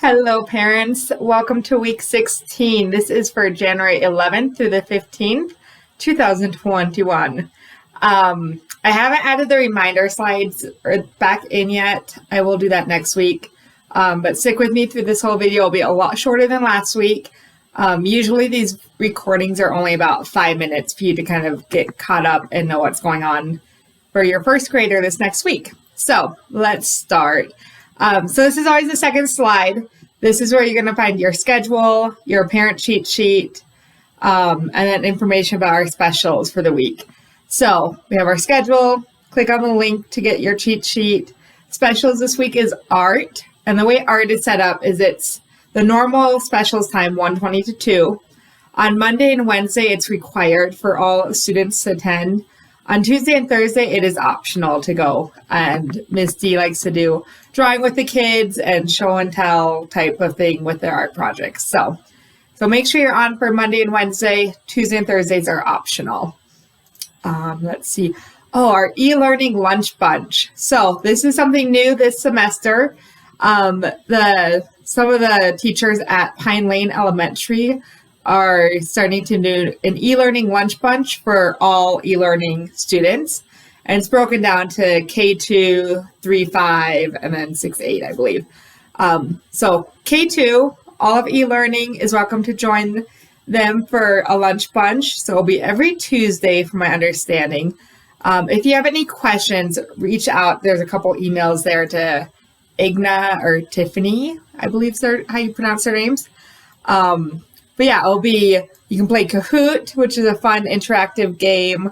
Hello, parents. Welcome to week 16. This is for January 11th through the 15th, 2021. I haven't added the reminder slides back in yet. I will do that next week. But stick with me through this whole video. It'll be a lot shorter than last week. Usually these recordings are only about 5 minutes for you to kind of get caught up and know what's going on for your first grader this next week. So let's start. So this is always the second slide. This is where you're going to find your schedule, your parent cheat sheet, and then information about our specials for the week. So we have our schedule. Click on the link to get your cheat sheet. Specials this week is art. And the way art is set up is it's the normal specials time, 1:20 to 2. On Monday and Wednesday, it's required for all students to attend. On Tuesday and Thursday, it is optional to go, and Miss D likes to do drawing with the kids and show and tell type of thing with their art projects. So make sure you're on for Monday and Wednesday. Tuesday and Thursdays are optional. Let's see. Oh, our e-learning lunch bunch. So this is something new this semester. Some of the teachers at Pine Lane Elementary are starting to do an e-learning lunch bunch for all e-learning students. And it's broken down to K2, 3-5, and then 6-8, I believe. So K2, all of e-learning is welcome to join them for a lunch bunch. So it'll be every Tuesday, from my understanding. If you have any questions, reach out. There's a couple emails there to Igna or Tiffany, I believe is how you pronounce their names. But yeah, you can play Kahoot, which is a fun interactive game,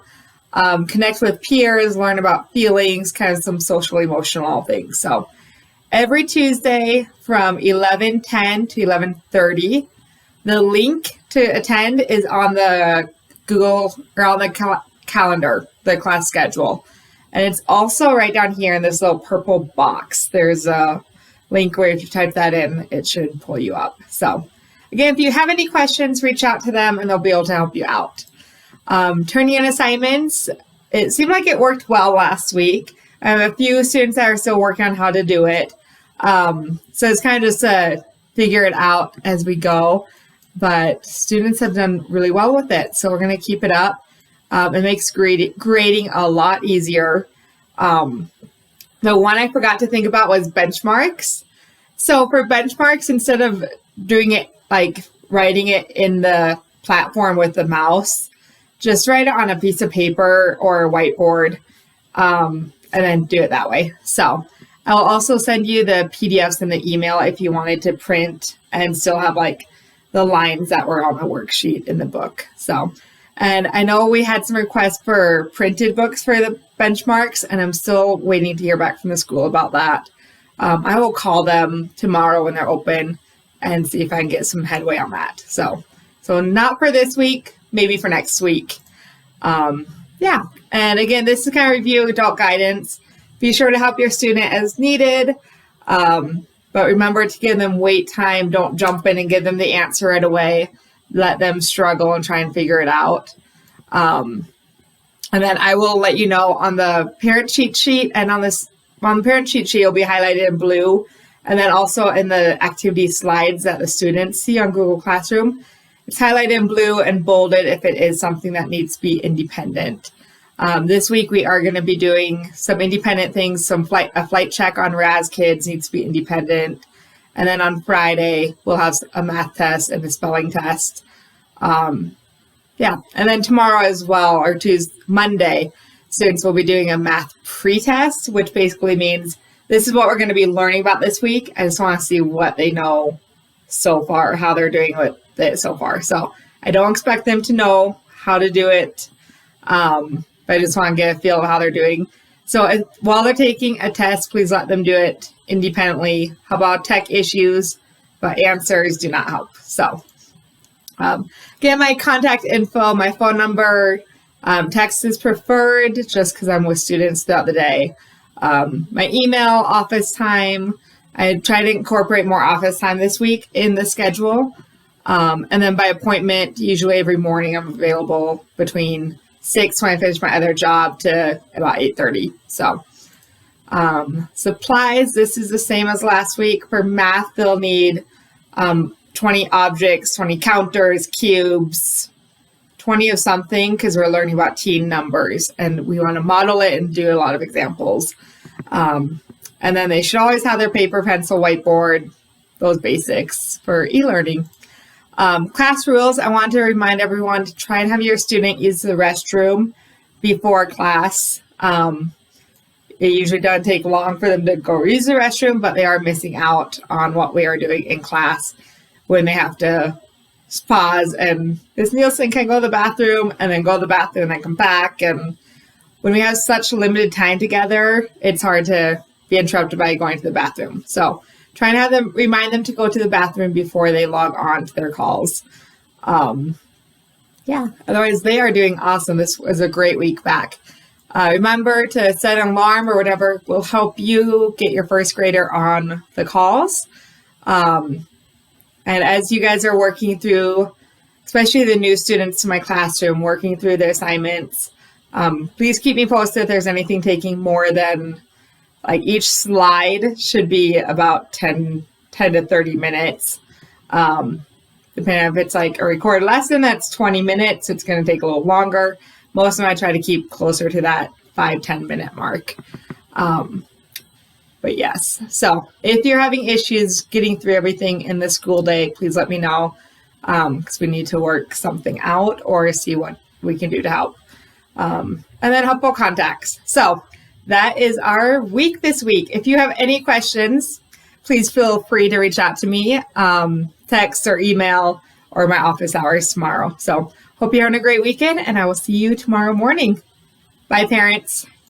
connect with peers, learn about feelings, kind of some social emotional things. So every Tuesday from 11:10 to 11:30, the link to attend is on the Google or on the calendar, the class schedule. And it's also right down here in this little purple box. There's a link where if you type that in, it should pull you up. So again, if you have any questions, reach out to them and they'll be able to help you out. Turning in assignments, it seemed like it worked well last week. I have a few students that are still working on how to do it. So it's kind of just to figure it out as we go. But students have done really well with it. So we're going to keep it up. It makes grading a lot easier. The one I forgot to think about was benchmarks. So for benchmarks, instead of doing it like writing it in the platform with the mouse, just write it on a piece of paper or a whiteboard, and then do it that way. So I'll also send you the PDFs in the email if you wanted to print and still have like the lines that were on the worksheet in the book. So, and I know we had some requests for printed books for the benchmarks, and I'm still waiting to hear back from the school about that. I will call them tomorrow when they're open and see if I can get some headway on that. So not for this week, maybe for next week. Yeah. And again, this is kind of review adult guidance. Be sure to help your student as needed. But remember to give them wait time. Don't jump in and give them the answer right away. Let them struggle and try and figure it out. And then I will let you know on the parent cheat sheet, and on the parent cheat sheet, it'll be highlighted in blue. And then also in the activity slides that the students see on Google Classroom, it's highlighted in blue and bolded if it is something that needs to be independent. This week, we are going to be doing some independent things. A flight check on RAS kids needs to be independent. And then on Friday, we'll have a math test and a spelling test. Yeah. And then tomorrow as well, or Monday, students will be doing a math pre-test, which basically means this is what we're going to be learning about this week. I just want to see what they know so far, how they're doing with it so far. So I don't expect them to know how to do it, but I just want to get a feel of how they're doing. So while they're taking a test, please let them do it independently. How about tech issues? But answers do not help. So again, my contact info, my phone number, text is preferred just because I'm with students throughout the day. My email, office time. I try to incorporate more office time this week in the schedule. And then by appointment, usually every morning I'm available between 6 when I finish my other job to about 8:30. So Supplies, this is the same as last week. For math, they'll need 20 objects, 20 counters, cubes, 20 of something, because we're learning about teen numbers and we want to model it and do a lot of examples. And then they should always have their paper, pencil, whiteboard, those basics for e-learning. Class rules, I want to remind everyone to try and have your student use the restroom before class. It usually doesn't take long for them to go use the restroom, but they are missing out on what we are doing in class when they have to pause and Miss Nielsen can go to the bathroom and then go to the bathroom and then come back. And when we have such limited time together, it's hard to be interrupted by going to the bathroom. So try and have them, remind them to go to the bathroom before they log on to their calls. Otherwise they are doing awesome. This was a great week back. Remember to set an alarm or whatever will help you get your first grader on the calls. And as you guys are working through, especially the new students to my classroom, working through their assignments, please keep me posted if there's anything taking more than, like, each slide should be about 10 to 30 minutes. Depending on if it's like a recorded lesson, that's 20 minutes. It's going to take a little longer. Most of them I try to keep closer to that 5-10 minute mark. But yes, so if you're having issues getting through everything in the school day, please let me know, because we need to work something out or see what we can do to help. And then helpful contacts. So that is our week this week. If you have any questions, please feel free to reach out to me, text or email, or my office hours tomorrow. So hope you're having a great weekend, and I will see you tomorrow morning. Bye, parents.